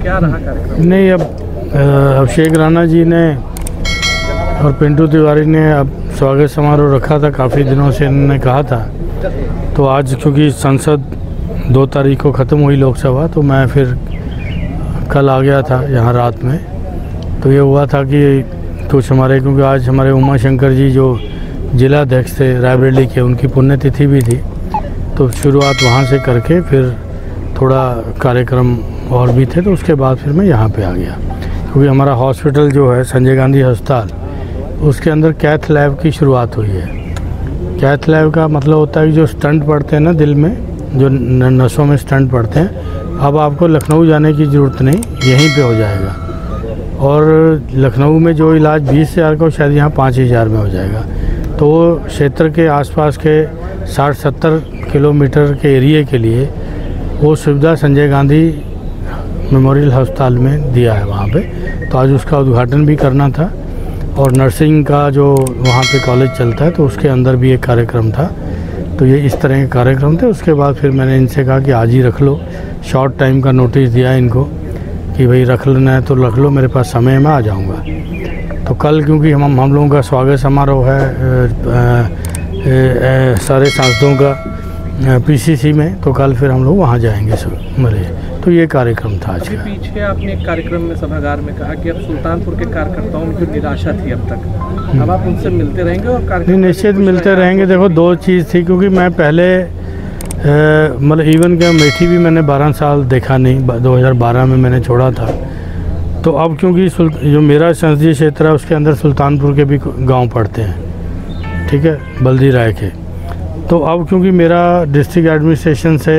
क्या रहा कार्यक्रम? नहीं, अब अभिषेक राणा जी ने और पिंटू तिवारी ने अब स्वागत समारोह रखा था, काफ़ी दिनों से इन्होंने कहा था। तो आज क्योंकि संसद 2 तारीख को ख़त्म हुई लोकसभा, तो मैं फिर कल आ गया था यहाँ रात में। तो ये हुआ था कि कुछ हमारे, क्योंकि आज हमारे उमा शंकर जी जो जिला अध्यक्ष थे रायबरेली के, उनकी पुण्यतिथि भी थी, तो शुरुआत वहाँ से करके फिर थोड़ा कार्यक्रम और भी थे, तो उसके बाद फिर मैं यहाँ पे आ गया। क्योंकि हमारा हॉस्पिटल जो है संजय गांधी अस्पताल, उसके अंदर कैथ लैब की शुरुआत हुई है। कैथ लैब का मतलब होता है कि जो स्टंट पड़ते हैं ना दिल में, जो नसों में स्टंट पड़ते हैं, अब आपको लखनऊ जाने की ज़रूरत नहीं, यहीं पे हो जाएगा। और लखनऊ में जो इलाज 20,000 का, शायद यहाँ 5,000 में हो जाएगा। तो वो क्षेत्र के आसपास के 60-70 किलोमीटर के एरिए के लिए वो सुविधा संजय गांधी मेमोरियल अस्पताल में दिया है वहाँ पे। तो आज उसका उद्घाटन भी करना था, और नर्सिंग का जो वहाँ पे कॉलेज चलता है, तो उसके अंदर भी एक कार्यक्रम था। तो ये इस तरह के कार्यक्रम थे। उसके बाद फिर मैंने इनसे कहा कि आज ही रख लो, शॉर्ट टाइम का नोटिस दिया इनको कि भाई रख लेना है तो रख लो, मेरे पास समय है, मैं आ जाऊँगा। तो कल क्योंकि हम लोगों का स्वागत समारोह है सारे सांसदों का पीसीसी में, तो कल फिर हम लोग वहाँ जाएंगे सब मरे। तो ये कार्यक्रम था आज का। पीछे आपने एक कार्यक्रम में सभागार में कहा कि अब सुल्तानपुर के कार्यकर्ताओं में जो निराशा थी अब तक, अब आप उनसे मिलते रहेंगे और कार्यक्रम निश्चित मिलते रहेंगे। देखो 2 चीज़ थी, क्योंकि मैं पहले मतलब इवन के अमेठी भी मैंने 12 साल देखा नहीं, 2012 में मैंने छोड़ा था। तो अब क्योंकि जो मेरा संसदीय क्षेत्र है उसके अंदर सुल्तानपुर के भी गांव पड़ते हैं, ठीक है, बल्दी राय के। तो अब क्योंकि मेरा डिस्ट्रिक्ट एडमिनिस्ट्रेशन से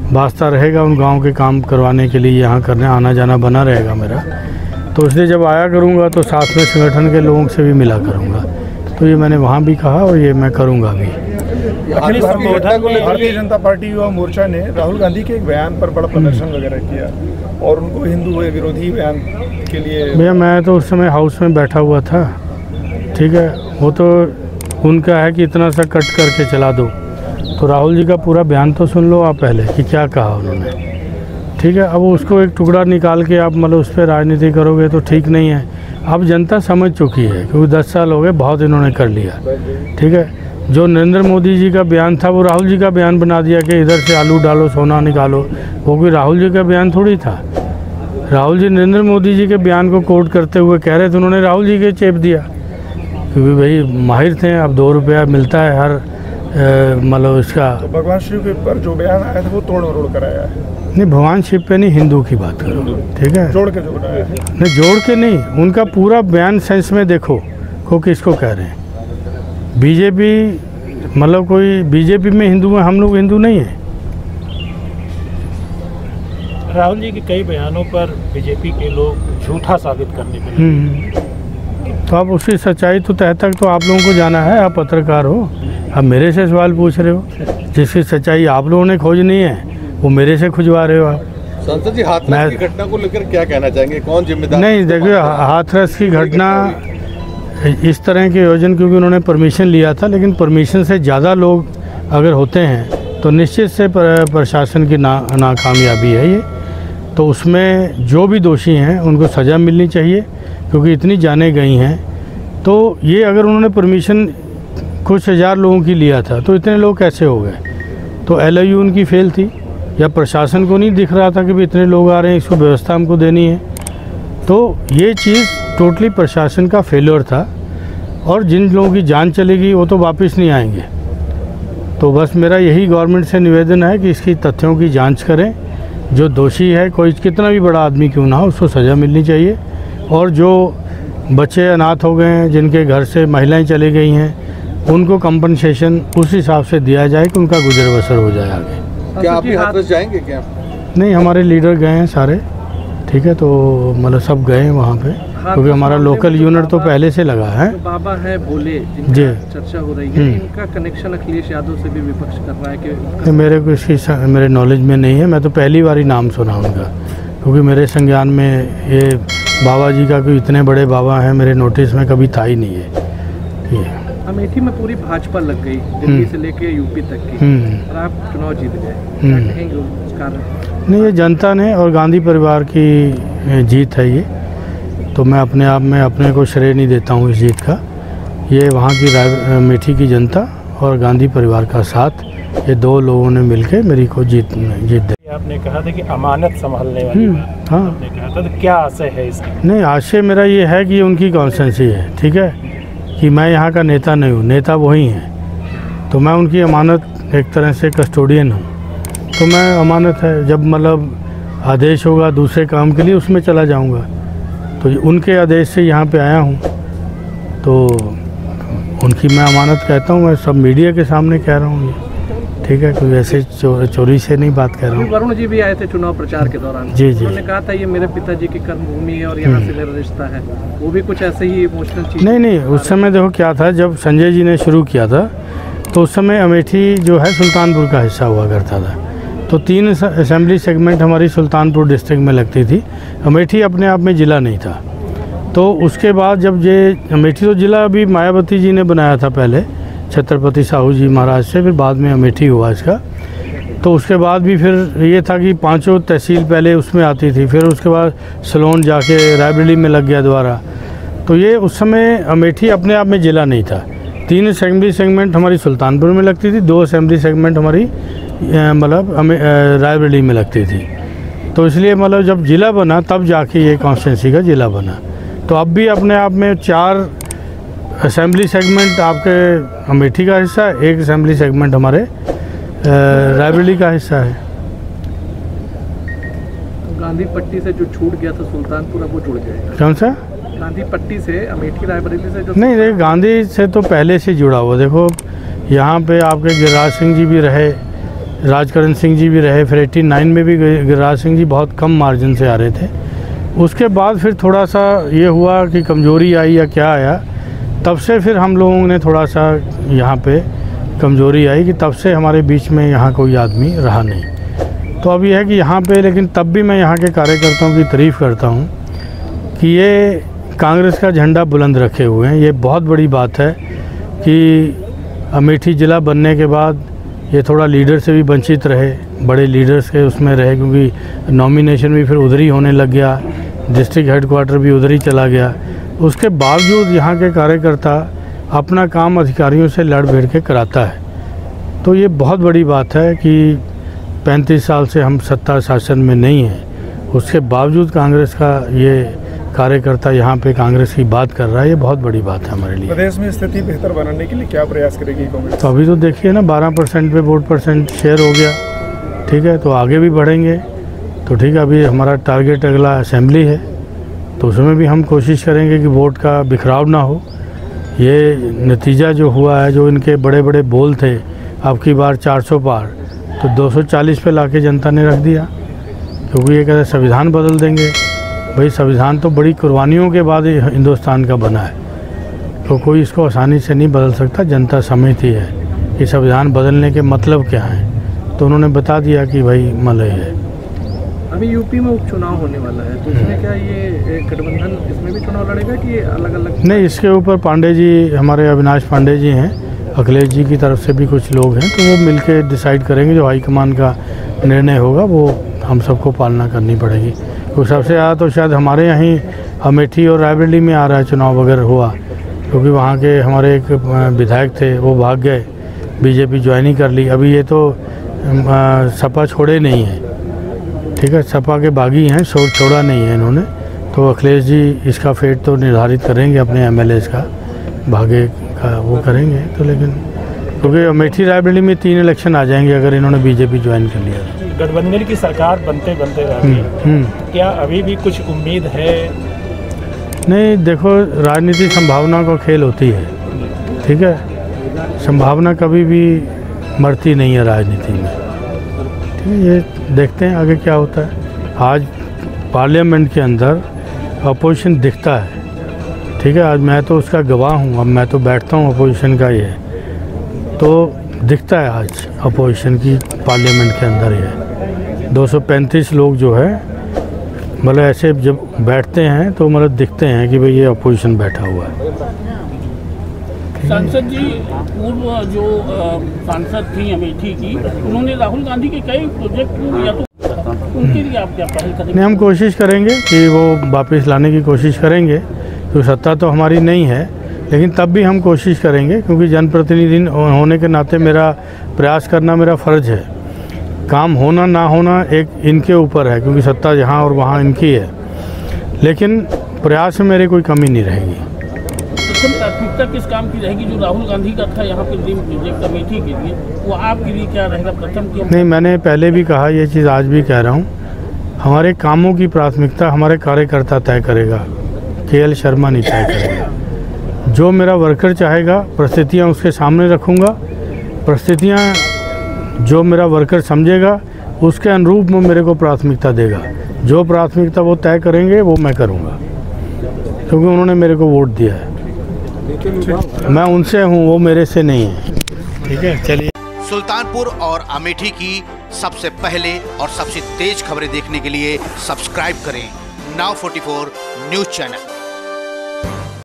वास्ता रहेगा उन गांव के काम करवाने के लिए, यहाँ करने आना जाना बना रहेगा मेरा, तो इसलिए जब आया करूँगा तो साथ में संगठन के लोगों से भी मिला करूँगा। तो ये मैंने वहाँ भी कहा और ये मैं करूँगा भी। भारतीय जनता पार्टी युवा मोर्चा ने राहुल गांधी के एक बयान पर बड़ा प्रदर्शन वगैरह किया और उनको हिंदू विरोधी बयान के लिए। भैया मैं तो उस समय हाउस में बैठा हुआ था, ठीक है, वो तो उनका है कि इतना सा कट करके चला दो। तो राहुल जी का पूरा बयान तो सुन लो आप पहले कि क्या कहा उन्होंने, ठीक है। अब उसको एक टुकड़ा निकाल के आप मतलब उस पर राजनीति करोगे तो ठीक नहीं है। अब जनता समझ चुकी है, क्योंकि 10 साल हो गए, बहुत इन्होंने कर लिया, ठीक है। जो नरेंद्र मोदी जी का बयान था वो राहुल जी का बयान बना दिया कि इधर से आलू डालो सोना निकालो, वो कोई राहुल जी का बयान थोड़ी था। राहुल जी नरेंद्र मोदी जी के बयान को कोट करते हुए कह रहे थे, उन्होंने राहुल जी के चेप दिया, क्योंकि भाई माहिर थे। अब 2 रुपया मिलता है हर मतलब इसका। तो भगवान शिव के पर जो बयान आया था वो तोड़ मरोड़ कराया है। नहीं, भगवान शिव पे नहीं, हिंदू की बात करो, ठीक है, जोड़ के जो बनाया है। नहीं जोड़ के नहीं, उनका पूरा बयान सेंस में देखो को किसको कह रहे हैं। बीजेपी मतलब कोई बीजेपी में हिंदू है, हम लोग हिंदू नहीं हैं। राहुल जी के कई बयानों पर बीजेपी के लोग झूठा साबित करने के लिए। तो आप उसकी सच्चाई तो तह तक तो आप लोगों को जाना है, आप पत्रकार हो, अब मेरे से सवाल पूछ रहे हो। जिसकी सच्चाई आप लोगों ने खोजनी है वो मेरे से खुजवा रहे हो आप। संसद जी, हाथरस की घटना को लेकर क्या कहना चाहेंगे, कौन जिम्मेदार? नहीं देखिए, हाथरस की घटना इस तरह के आयोजन, क्योंकि उन्होंने परमिशन लिया था, लेकिन परमिशन से ज़्यादा लोग अगर होते हैं तो निश्चित से प्रशासन की नाकामयाबी है ये। तो उसमें जो भी दोषी हैं उनको सज़ा मिलनी चाहिए, क्योंकि इतनी जानें गई हैं। तो ये अगर उन्होंने परमिशन कुछ हज़ार लोगों की लिया था तो इतने लोग कैसे हो गए? तो LIU उनकी फेल थी, या प्रशासन को नहीं दिख रहा था कि भी इतने लोग आ रहे हैं, इसको व्यवस्था हमको देनी है। तो ये चीज़ टोटली प्रशासन का फेलियर था, और जिन लोगों की जान चलेगी वो तो वापस नहीं आएंगे। तो बस मेरा यही गवर्नमेंट से निवेदन है कि इसकी तथ्यों की जांच करें, जो दोषी है, कोई कितना भी बड़ा आदमी क्यों ना हो, उसको सज़ा मिलनी चाहिए। और जो बच्चे अनाथ हो गए हैं, जिनके घर से महिलाएं चली गई हैं, उनको कंपनसेशन उस हिसाब से दिया जाए कि उनका गुजर बसर हो जाए आगे। क्या आप भी हाथरस जाएंगे क्या? नहीं, हमारे लीडर गए हैं सारे, ठीक है, तो मतलब सब गए हैं वहाँ पे, क्योंकि हमारा लोकल यूनिट तो पहले से लगा है। बाबा है बोले, जिनका चर्चा हो रही है, इनका कनेक्शन अखिलेश यादव से भी विपक्ष कर रहा है कि मेरे को इसकी मेरे नॉलेज में नहीं है। मैं तो पहली बार ही नाम सुना उनका, क्योंकि मेरे संज्ञान में ये बाबा जी का कोई इतने बड़े बाबा हैं मेरे नोटिस में कभी था ही नहीं है। अमेठी में पूरी भाजपा लग गई, दिल्ली से लेके यूपी तक की, और आप चुनाव जीत गए, क्या कहेंगे उस कारण? नहीं, ये जनता ने और गांधी परिवार की जीत है ये, तो मैं अपने आप में अपने को श्रेय नहीं देता हूँ इस जीत का। ये वहाँ की अमेठी की जनता और गांधी परिवार का साथ, ये दो लोगों ने मिलके मेरी को जीत दी। आपने कहा था कि अमानत संभालने वाली बात हाँ, आपने कहा था, तो क्या आशय है इसकी? नहीं, आशय मेरा ये है कि उनकी कॉन्स्टेंसी है, ठीक है, कि मैं यहाँ का नेता नहीं हूँ, नेता वही हैं, तो मैं उनकी अमानत एक तरह से कस्टोडियन हूँ। तो मैं अमानत है, जब मतलब आदेश होगा दूसरे काम के लिए उसमें चला जाऊँगा, तो उनके आदेश से यहाँ पे आया हूँ, तो उनकी मैं अमानत कहता हूँ। मैं सब मीडिया के सामने कह रहा हूँ ये, ठीक है, कोई ऐसे चोरी से नहीं बात कर रहा हूँ। वरुण जी भी आए थे चुनाव प्रचार के दौरान, जी जी, उन्होंने कहा था ये मेरे पिताजी की कर्मभूमि है और यहाँ से मेरा रिश्ता है, वो भी कुछ ऐसे ही इमोशनल चीज? नहीं, उस समय देखो क्या था, जब संजय जी ने शुरू किया था तो उस समय अमेठी जो है सुल्तानपुर का हिस्सा हुआ करता था, तो 3 असेंबली सेगमेंट हमारी सुल्तानपुर डिस्ट्रिक्ट में लगती थी। अमेठी अपने आप में ज़िला नहीं था। तो उसके बाद जब ये अमेठी तो ज़िला अभी मायावती जी ने बनाया था पहले, छत्रपति साहू जी महाराज से, फिर बाद में अमेठी हुआ इसका। तो उसके बाद भी फिर ये था कि 5 तहसील पहले उसमें आती थी, फिर उसके बाद सलोन जाके रायबरेली में लग गया दोबारा। तो ये उस समय अमेठी अपने आप में ज़िला नहीं था। 3 असेंबली सेगमेंट हमारी सुल्तानपुर में लगती थी, 2 असेंबली सेगमेंट हमारी मतलब रायबरेली में लगती थी। तो इसलिए मतलब जब ज़िला बना तब जाके ये कॉन्स्टिट्यूंसी का ज़िला बना। तो अब भी अपने आप में 4 असेंबली सेगमेंट आपके अमेठी का हिस्सा है, 1 असेंबली सेगमेंट हमारे रायबरेली का हिस्सा है। गांधी पट्टी से जो छूट गया था सुल्तानपुर, अब वो जुड़ जाएगा? कौन सा? गांधी पट्टी से अमेठी रायबरेली से जो? नहीं, देखो गांधी से तो पहले से जुड़ा हुआ। देखो यहाँ पे आपके गिरिराज सिंह जी भी रहे, राजकरण सिंह जी भी रहे, फिर 89 में भी गिरिराज सिंह जी बहुत कम मार्जिन से आ रहे थे। उसके बाद फिर थोड़ा सा ये हुआ कि कमज़ोरी आई या क्या आया, तब से फिर हम लोगों ने थोड़ा सा यहाँ पे कमज़ोरी आई कि तब से हमारे बीच में यहाँ कोई आदमी रहा नहीं। तो अब ये है कि यहाँ पे, लेकिन तब भी मैं यहाँ के कार्यकर्ताओं की तारीफ़ करता हूँ कि ये कांग्रेस का झंडा बुलंद रखे हुए हैं। ये बहुत बड़ी बात है कि अमेठी ज़िला बनने के बाद ये थोड़ा लीडर से भी वंचित रहे, बड़े लीडर्स के उसमें रहे, क्योंकि नॉमिनेशन भी फिर उधर ही होने लग गया, डिस्ट्रिक्ट हेडक्वार्टर भी उधर ही चला गया। उसके बावजूद यहाँ के कार्यकर्ता अपना काम अधिकारियों से लड़ भिड़ के कराता है। तो ये बहुत बड़ी बात है कि 35 साल से हम सत्ता शासन में नहीं हैं, उसके बावजूद कांग्रेस का ये कार्यकर्ता यहाँ पे कांग्रेस की बात कर रहा है, ये बहुत बड़ी बात है हमारे लिए। प्रदेश में स्थिति बेहतर बनाने के लिए क्या प्रयास करेगी कांग्रेस? तो अभी तो देखिए ना, 12% पे वोट परसेंट शेयर हो गया, ठीक है, तो आगे भी बढ़ेंगे। तो ठीक है, अभी हमारा टारगेट अगला असेंबली है, तो उसमें भी हम कोशिश करेंगे कि वोट का बिखराव ना हो। ये नतीजा जो हुआ है, जो इनके बड़े बड़े बोल थे, अब की बार 400 पार, तो 240 पे लाके जनता ने रख दिया, क्योंकि ये कहते संविधान बदल देंगे। भाई संविधान तो बड़ी कुर्बानियों के बाद हिंदुस्तान का बना है, तो कोई इसको आसानी से नहीं बदल सकता। जनता समझती है कि संविधान बदलने के मतलब क्या है, तो उन्होंने बता दिया कि भाई मलय है। अभी यूपी में उपचुनाव होने वाला है, तो इसमें क्या ये गठबंधन इसमें भी चुनाव लड़ेगा कि ये अलग अलग? नहीं, इसके ऊपर पांडे जी, हमारे अविनाश पांडे जी हैं, अखिलेश जी की तरफ से भी कुछ लोग हैं, तो वो मिलके डिसाइड करेंगे। जो हाईकमान का निर्णय होगा वो हम सबको पालना करनी पड़ेगी। तो सबसे ज़्यादा तो शायद हमारे यहाँ अमेठी और रायबरेली में आ रहा है चुनाव अगर हुआ, क्योंकि वहाँ के हमारे एक विधायक थे, वो भाग गए, बीजेपी ज्वाइन ही कर ली। अभी ये तो सपा छोड़े नहीं हैं, ठीक है, सपा के बागी हैं, छोड़ा नहीं है इन्होंने। तो अखिलेश जी इसका फेट तो निर्धारित करेंगे अपने MLAs का, भागे का वो करेंगे। तो लेकिन क्योंकि अमेठी रायबरेली में 3 इलेक्शन आ जाएंगे अगर इन्होंने बीजेपी ज्वाइन कर लिया। गठबंधन की सरकार बनते बनते रहती है, क्या अभी भी कुछ उम्मीद है? नहीं, देखो राजनीति संभावना का खेल होती है, ठीक है, संभावना कभी भी मरती नहीं है राजनीति में, ठीक है। ये देखते हैं आगे क्या होता है। आज पार्लियामेंट के अंदर अपोजिशन दिखता है, ठीक है, आज मैं तो उसका गवाह हूँ, अब मैं तो बैठता हूँ अपोजिशन का, ये तो दिखता है आज अपोजिशन की पार्लियामेंट के अंदर ये 235 लोग जो है, मतलब ऐसे जब बैठते हैं तो मतलब दिखते हैं कि भाई ये अपोजिशन बैठा हुआ है। रखेंगे। सांसद जी, पूर्व जो सांसद थी अमेठी की, उन्होंने राहुल गांधी के कई प्रोजेक्ट या तो उनके लिए आप क्या पहल करेंगे? नहीं, हम कोशिश करेंगे कि वो वापस लाने की कोशिश करेंगे, तो सत्ता तो हमारी नहीं है, लेकिन तब भी हम कोशिश करेंगे, क्योंकि जनप्रतिनिधि होने के नाते मेरा प्रयास करना मेरा फ़र्ज है। काम होना ना होना एक इनके ऊपर है, क्योंकि सत्ता यहाँ और वहाँ इनकी है, लेकिन प्रयास में मेरी कोई कमी नहीं रहेगी। प्रथम प्राथमिकता किस काम की रहेगी? जो राहुल गांधी का था यहाँ पे ड्रीम प्रोजेक्ट अमेठी के लिए, वो आपके लिए क्या रहेगा प्रथम की? नहीं, मैंने पहले भी कहा, ये चीज़ आज भी कह रहा हूँ, हमारे कामों की प्राथमिकता हमारे कार्यकर्ता तय करेगा, KL शर्मा नहीं तय करेगा। जो मेरा वर्कर चाहेगा, परिस्थितियाँ उसके सामने रखूँगा, परिस्थितियाँ जो मेरा वर्कर समझेगा उसके अनुरूप में मेरे को प्राथमिकता देगा। जो प्राथमिकता वो तय करेंगे वो मैं करूँगा, क्योंकि उन्होंने मेरे को वोट दिया है। मैं उनसे हूँ, वो मेरे से नहीं है। ठीक है, चलिए। सुल्तानपुर और अमेठी की सबसे पहले और सबसे तेज खबरें देखने के लिए सब्सक्राइब करें Now 44 न्यूज़ चैनल।